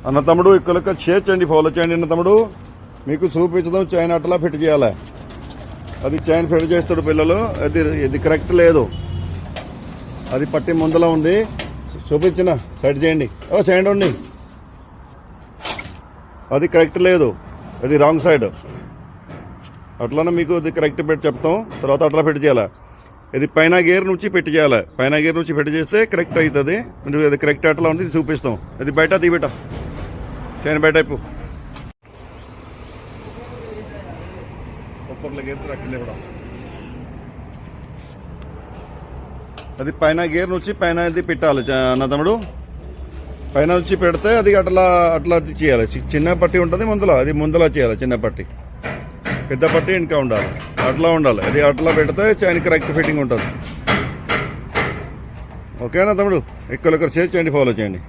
అన్న తమ్ముడు ఇక్కడ షేర్ చేయండి, ఫాలో చేయండి అన్న తమ్ముడు. మీకు చూపించడం చైన్ అట్లా ఫిట్ చేయాలి. అది చైన్ ఫిట్ చేస్తాడు పిల్లలు. ఇది కరెక్ట్ లేదు, అది పట్టి ముందలా ఉంది. చూపించిన సైడ్ చేయండి, సైడ్ ఉండి. అది కరెక్ట్ లేదు, అది రాంగ్ సైడ్. అట్లానే మీకు అది కరెక్ట్ పెట్టి చెప్తాం, తర్వాత అట్లా ఫిట్ చేయాలి. ఇది పైన గేర్ నుంచి పెట్టి చేయాలి. పైన గేర్ నుంచి పెట్టి చేస్తే కరెక్ట్ అవుతుంది. మీరు అది కరెక్ట్ అట్లా ఉంది, ఇది చూపిస్తాం. ఇది బయట తీబెట్ట చైన్ బయట అయిపో గేర్ రక్కలే కూడా. అది పైన గేర్ నుంచి పైన అది పెట్టాలి అన్న తమ్ముడు. పైన నుంచి పెడితే అది అట్లా అట్లా చేయాలి. చిన్న పట్టి ఉంటుంది ముందల, అది ముందలా చేయాలి. చిన్న పట్టి, పెద్ద పట్టి ఇంకా ఉండాలి, అట్లా ఉండాలి. అది అట్లా పెడితే చైన్ కరెక్ట్ ఫిట్టింగ్ ఉంటుంది. ఓకేనా తమ్ముడు? ఎక్కువ షేర్ చేయండి, ఫాలో చేయండి.